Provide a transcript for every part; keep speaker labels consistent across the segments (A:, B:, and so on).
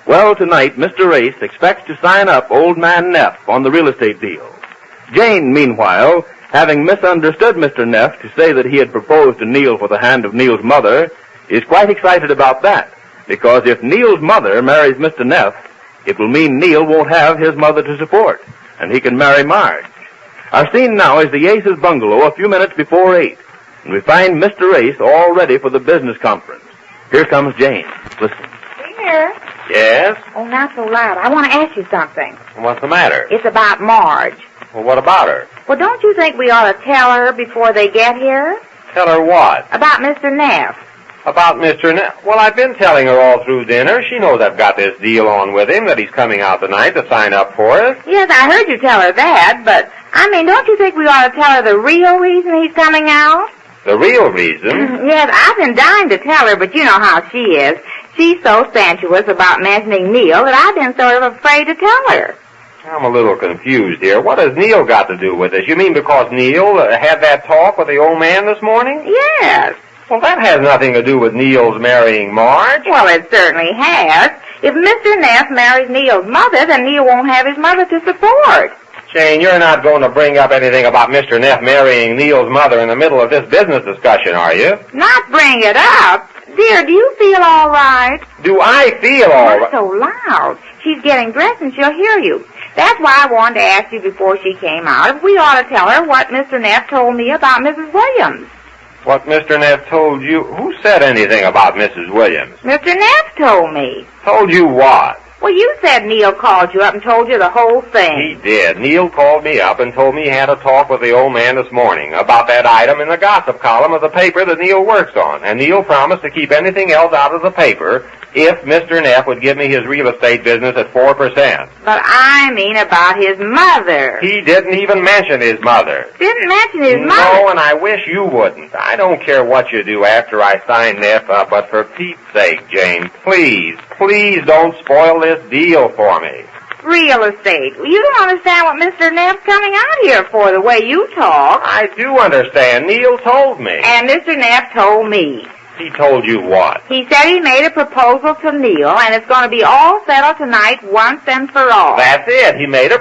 A: Well, tonight, Mr. Ace expects to sign up old man Neff on the real estate deal. Jane, meanwhile, having misunderstood Mr. Neff to say that he had proposed to Neil for the hand of Neil's mother, is quite excited about that, because if Neil's mother marries Mr. Neff, it will mean Neil won't have his mother to support, and he can marry Marge. Our scene now is the Ace's bungalow a few minutes before 8, and we find Mr. Ace all ready for the business conference. Here comes Jane. Listen.
B: Here.
C: Yes?
B: Oh, not so loud. I want to ask you something.
C: What's the matter?
B: It's about Marge.
C: Well, what about her?
B: Well, don't you think we ought to tell her before they get here?
C: Tell her what?
B: About Mr. Neff.
C: About Mr. Neff? Well, I've been telling her all through dinner. She knows I've got this deal on with him, that he's coming out tonight to sign up for us.
B: Yes, I heard you tell her that, but, don't you think we ought to tell her the real reason he's coming out?
C: The real reason?
B: Yes, I've been dying to tell her, but you know how she is. She's so sensuous about mentioning Neil that I've been sort of afraid to tell her.
C: I'm a little confused here. What has Neil got to do with this? You mean because Neil had that talk with the old man this morning?
B: Yes.
C: Well, that has nothing to do with Neil's marrying Marge.
B: Well, it certainly has. If Mr. Neff marries Neil's mother, then Neil won't have his mother to support.
C: Jane, you're not going to bring up anything about Mr. Neff marrying Neil's mother in the middle of this business discussion, are you?
B: Not bring it up. Dear, do you feel all right?
C: Do I feel all right?
B: Not so loud. She's getting dressed and she'll hear you. That's why I wanted to ask you before she came out if we ought to tell her what Mr. Neff told me about Mrs. Williams.
C: What Mr. Neff told you? Who said anything about Mrs. Williams?
B: Mr. Neff told me.
C: Told you what?
B: Well, you said Neil called you up and told you the whole thing.
C: He did. Neil called me up and told me he had a talk with the old man this morning about that item in the gossip column of the paper that Neil works on. And Neil promised to keep anything else out of the paper if Mr. Neff would give me his real estate business at 4%.
B: But I mean about his mother.
C: He didn't even mention his mother.
B: Didn't mention his mother?
C: No, and I wish you wouldn't. I don't care what you do after I sign Neff up, but for Pete's sake, Jane, please don't spoil this deal for me.
B: Real estate. You don't understand what Mr. Neff's coming out here for, the way you talk.
C: I do understand. Neil told me.
B: And Mr. Neff told me.
C: He told you what?
B: He said he made a proposal to Neil, and it's going to be all settled tonight once and for all.
C: That's it. He made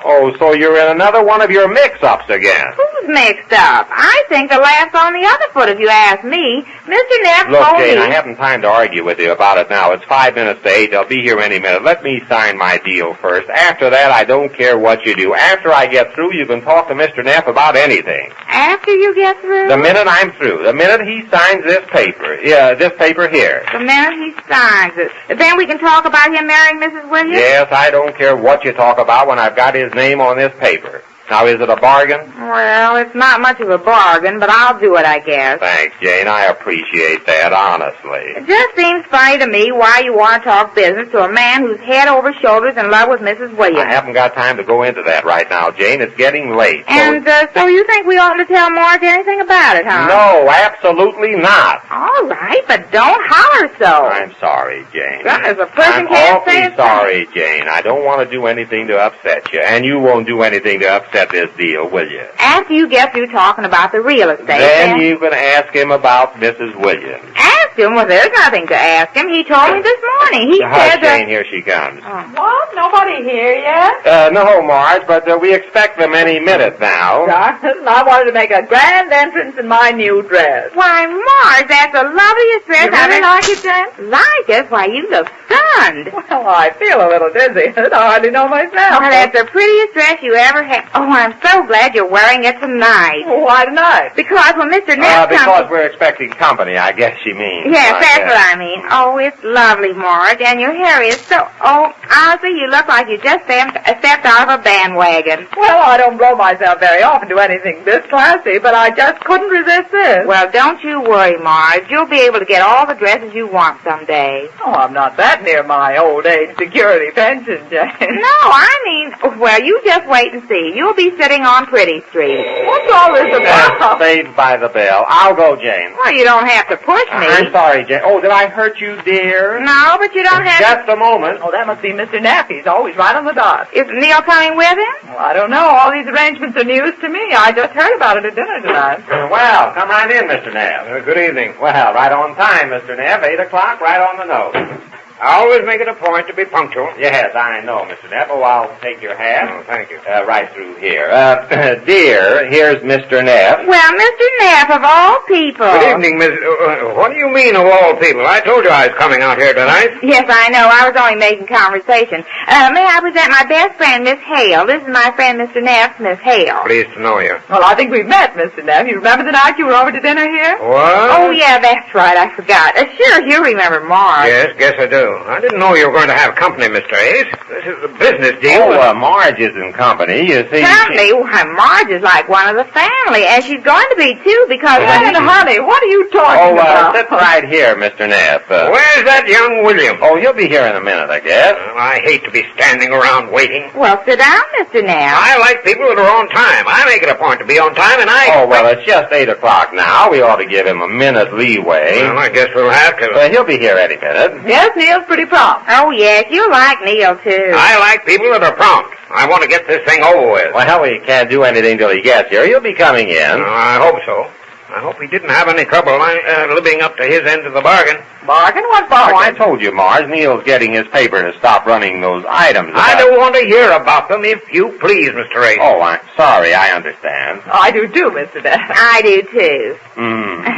C: Oh, so you're in another one of your mix-ups again.
B: Who's mixed up? I think the laugh's on the other foot, if you ask me. Mr. Neff told me...
C: Look, Jane, I haven't time to argue with you about it now. It's 5 minutes to 8. They'll be here any minute. Let me sign my deal first. After that, I don't care what you do. After I get through, you can talk to Mr. Neff about anything.
B: After you get through?
C: The minute I'm through. The minute he signs this paper. Yeah, this paper here.
B: The minute he signs it. Then we can talk about him marrying Mrs. Williams?
C: Yes, I don't care what you talk about when I've got his name on this paper. Now, is it a bargain?
B: Well, it's not much of a bargain, but I'll do it, I guess.
C: Thanks, Jane. I appreciate that, honestly.
B: It just seems funny to me why you want to talk business to a man who's head over shoulders in love with Mrs. Williams.
C: I haven't got time to go into that right now, Jane. It's getting late.
B: And so you think we oughtn't to tell Marge anything about it, huh?
C: No, absolutely not.
B: All right, but don't holler so.
C: I'm sorry, Jane.
B: Goodness, a person can't say
C: I'm awfully sorry, Jane. I don't want to do anything to upset you, and you won't do anything to upset this deal, will you?
B: After you get through talking about the real estate.
C: Then you can ask him about Mrs. Williams.
B: Ask him? Well, there's nothing to ask him. He told me this morning. He said
C: Jane, here she comes.
D: What? Nobody here yet?
C: No, Marge, but we expect them any minute now.
D: Darling, I wanted to make a grand entrance in my new dress.
B: Why, Marge, that's the loveliest dress
D: You really like it, Jane?
B: Like it? Why, you look stunned.
D: Well, I feel a little dizzy. I hardly know myself.
B: Well, that's the prettiest dress you ever had. Oh, I'm so glad you're wearing it tonight.
D: Why tonight?
B: Because when Mr. Neff comes...
C: Because we're expecting company, I guess she means.
B: Yes, that's what I mean. Oh, it's lovely, Marge, and your hair is so... Oh, honestly, you look like you just stepped out of a bandwagon.
D: Well, I don't blow myself very often to anything this classy, but I just couldn't resist this.
B: Well, don't you worry, Marge. You'll be able to get all the dresses you want someday.
D: Oh, I'm not that near my old age security pension, Jane.
B: No, I mean, well, you just wait and see. You'll be sitting on Pretty Street.
D: What's all this about?
C: Saved by the bell. I'll go, Jane.
B: Well, you don't have to push me.
C: I'm sorry, Jane. Oh, did I hurt you, dear?
B: No, but you don't have
C: Just a moment.
D: Oh, that must be Mr. Neff. He's always right on the dot.
B: Is Neil coming with him?
D: Well, I don't know. All these arrangements are news to me. I just heard about it at dinner tonight.
C: Well, come right in, Mr. Neff. Good evening. Well, right on time, Mr. Neff. 8 o'clock, right on the nose.
E: I always make it a point to be punctual.
C: Yes, I know, Mr. Neff. Oh, I'll take your hat.
E: Oh, thank you.
C: Right through here. Dear, here's Mr. Neff.
B: Well, Mr. Neff, of all people.
E: Good evening, Miss... what do you mean, of all people? I told you I was coming out here tonight.
B: Yes, I know. I was only making conversation. May I present my best friend, Miss Hale? This is my friend, Mr. Neff, Miss Hale.
E: Pleased to know you.
D: Well, I think we've met, Mr. Neff. You remember the night you were over to dinner here?
E: What?
B: Oh, yeah, that's right. I forgot. Sure, you remember Marge.
E: Yes, guess I do. I didn't know you were going to have company, Mr. Ace. This is a business deal.
C: Oh, Marge isn't company, you see.
B: Company? Why, Marge is like one of the family, and she's going to be, too, because...
D: honey, what are you talking about?
C: Sit right here, Mr. Neff.
E: Where's that young William?
C: Oh, he'll be here in a minute, I guess.
E: Well, I hate to be standing around waiting.
B: Well, sit down, Mr. Neff.
E: I like people that are on time. I make it a point to be on time, and I...
C: Oh, well, it's just 8 o'clock now. We ought to give him a minute leeway.
E: Well, I guess we'll have to.
C: He'll be here any minute.
D: Yes, Neil's pretty prompt.
B: Oh, yes, you like Neil, too.
E: I like people that are prompt. I want to get this thing over with.
C: Well, we can't do anything till he gets here. He'll be coming in.
E: I hope so. I hope he didn't have any trouble living up to his end of the bargain.
D: Bargain? What bargain?
C: Oh, I told you, Marge. Neil's getting his paper to stop running those items.
E: I don't want to hear about them, if you please, Mr. Ace.
C: Oh, I'm sorry. I understand.
D: I do too, Mr. Neff.
B: I do, too.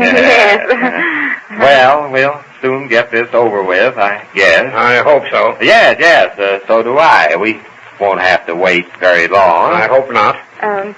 C: Yes. Well, we'll soon get this over with, I guess.
E: I hope so.
C: Yes, so do I. We won't have to wait very long.
E: I hope not.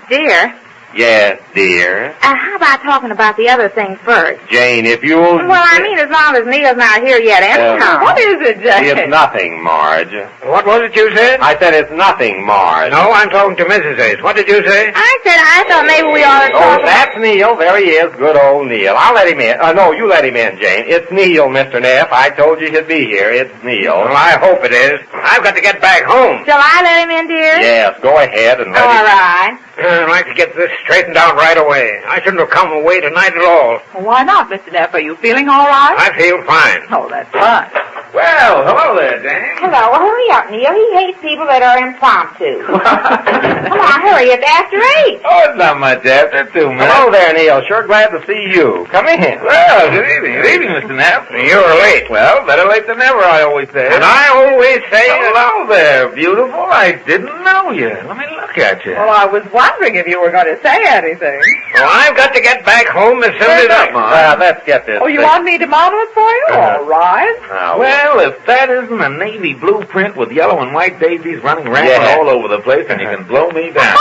B: Dear.
C: Yes, dear.
B: How about talking about the other thing first?
C: Jane, if you'll...
B: Well, I mean, as long as Neil's not here yet anyhow.
D: What is it, Jane?
C: It's nothing, Marge.
E: What was it you said?
C: I said it's nothing, Marge.
E: No, I'm talking to Mrs. Ace. What did you say?
B: I thought maybe we ought to talk
C: Oh, that's Neil. There he is. Good old Neil. I'll let him in. No, you let him in, Jane. It's Neil, Mr. Neff. I told you he'd be here. It's Neil.
E: Well, I hope it is. I've got to get back home.
B: Shall I let him in, dear?
C: Yes, go ahead and let
B: All
C: him...
B: right.
E: I'd like to get this straightened out right away. I shouldn't have come away tonight at all.
D: Well, why not, Mr. Neff? Are you feeling all right?
E: I feel fine.
D: Oh, that's fine.
E: Well, hello there, Jane.
B: Hello, hurry up, Neil. He hates people that are impromptu. Come on, hurry. It's after 8.
C: Oh, it's not much after 2 minutes. Hello there, Neil. Sure glad to see you. Come in.
E: Well, good evening.
C: Good evening, Mr. Neff.
E: You're late.
C: Well, better late than never, I always say.
E: And I always say...
C: Hello there, beautiful. I didn't know you. Let me look at you.
D: Well, I was wondering if you were going to say anything.
E: Well, I've got to get back home as soon as
C: Let's get this.
D: Oh, you
C: thing.
D: want me to model it for you? All right.
C: Well, if that isn't a navy blueprint with yellow and white daisies running rampant all over the place, and you can blow me down.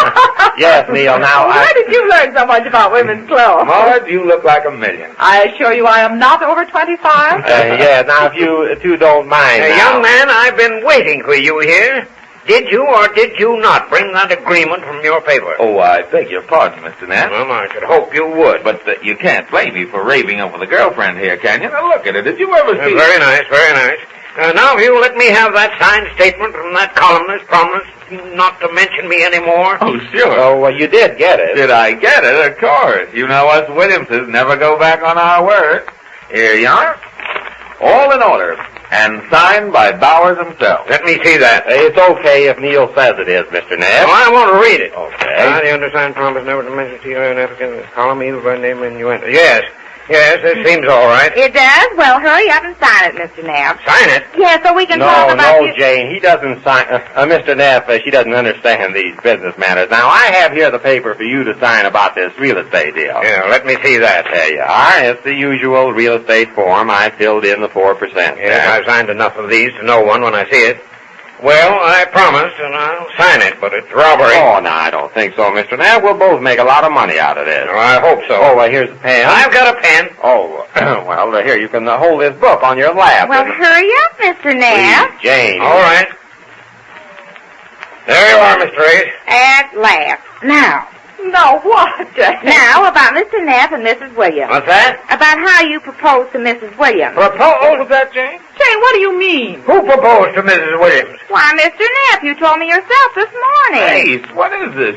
C: Yes, Neil. Now,
D: Where did you learn so much about women's clothes?
C: Marge, you look like a million.
D: I assure you I am not over 25.
C: Yeah, now, if you two don't mind.
E: Young man, I've been waiting for you here. Did you or did you not bring that agreement from your paper?
F: Oh, I beg your pardon, Mr. Neff.
E: Well, I should hope you would.
F: But you can't blame me for raving over the girlfriend here, can you? Now, look at it. Did you ever see...
E: Very nice, very nice. Now, if you let me have that signed statement from that columnist, promise not to mention me anymore.
F: Oh, sure.
C: Oh, well, you did get it.
F: Did I get it? Of course. You know us Williamses never go back on our word. Here you are. All in order. And signed by Bowers himself.
E: Let me see that.
C: It's okay if Neil says it is, Mr. Neff.
E: Well, I want to read it.
C: Okay.
E: The undersigned promise never to mention to you an applicant column either by name and innuendo. Yes, this seems all right.
B: It does? Well, hurry up and sign it, Mr. Neff.
E: Sign it?
B: Yeah, so we can talk about you...
C: Jane, he doesn't sign... Mr. Neff, she doesn't understand these business matters. Now, I have here the paper for you to sign about this real estate deal.
E: Yeah, let me see that.
C: There you are. It's the usual real estate form. I filled in the 4%.
E: Yes, I've signed enough of these to know one when I see it. Well, I promised, and I'll sign it, but it's robbery.
C: Oh, no, I don't think so, Mr. Neff. We'll both make a lot of money out of this.
E: Well, I hope so.
C: Oh, well, here's a pen.
E: I've got a pen.
C: Oh, well, here, you can hold this book on your lap.
B: Well, hurry up, Mr. Neff.
C: Please, Jane.
E: All right. There you are, Mr. Ace.
B: At last. Now,
D: No, what, Jane?
B: now about Mr. Neff and Mrs. Williams.
E: What's that?
B: About how you proposed to Mrs. Williams.
E: Proposed that, Jane?
D: Jane, what do you mean?
E: Who proposed to Mrs. Williams?
B: Why, Mr. Neff, you told me yourself this morning.
F: Ace, what is this?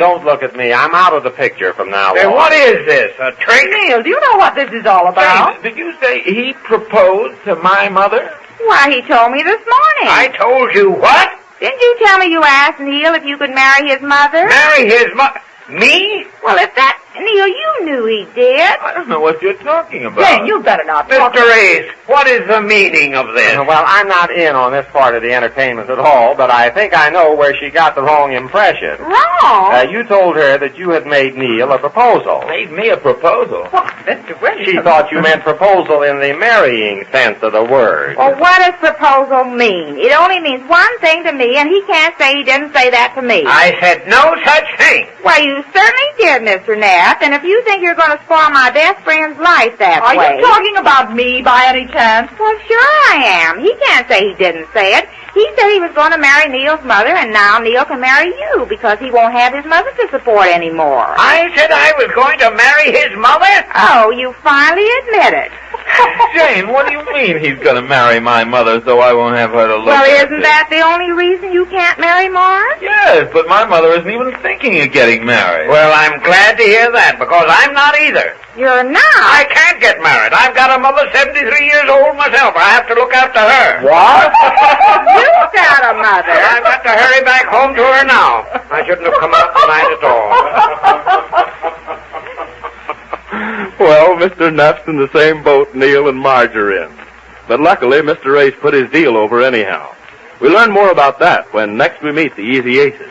C: Don't look at me. I'm out of the picture from now on.
E: What is this, a trick?
D: Neil, do you know what this is all about?
F: Jane, did you say he proposed to my mother?
B: Why, he told me this morning.
E: I told you what?
B: Didn't you tell me you asked Neil if you could marry his mother?
E: Marry his mother? Me?
B: Well, if Neil, you knew he did.
F: I don't know what you're talking about.
D: Jane, you better not talk.
E: Mr. Ace, what is the meaning of this?
C: Well, I'm not in on this part of the entertainment at all, but I think I know where she got the wrong impression.
B: Wrong?
C: You told her that you had made Neil a proposal.
F: Made me a proposal.
D: Why, Mr. Williams.
C: She thought you meant proposal in the marrying sense of the word.
B: Well, what does proposal mean? It only means one thing to me, and he can't say he didn't say that to me.
E: I said no such thing.
B: Well, you certainly did, Mr. Neff, and if you think you're going to spoil my best friend's life that
D: Are
B: way...
D: you talking about me by any chance?
B: Well, sure I am. He can't say he didn't say it. He said he was going to marry Neil's mother, and now Neil can marry you because he won't have his mother to support anymore.
E: I said I was going to marry his mother?
B: Oh, you finally admit it.
F: Jane, what do you mean he's going to marry my mother so I won't have her to look
B: Well,
F: at
B: isn't
F: it?
B: that the only reason you can't marry Mars?
F: Yes, but my mother isn't even thinking of getting married.
E: Well, I'm glad to hear that, because I'm not either.
B: You're not.
E: I can't get married. I've got a mother 73 years old myself. I have to look after her.
C: What?
B: You've got a mother.
E: I've got to hurry back home to her now. I shouldn't have come out tonight at all.
A: Well, Mr. Neff's in the same boat Neil and Marge are in. But luckily, Mr. Ace put his deal over anyhow. We'll learn more about that when next we meet the Easy Aces.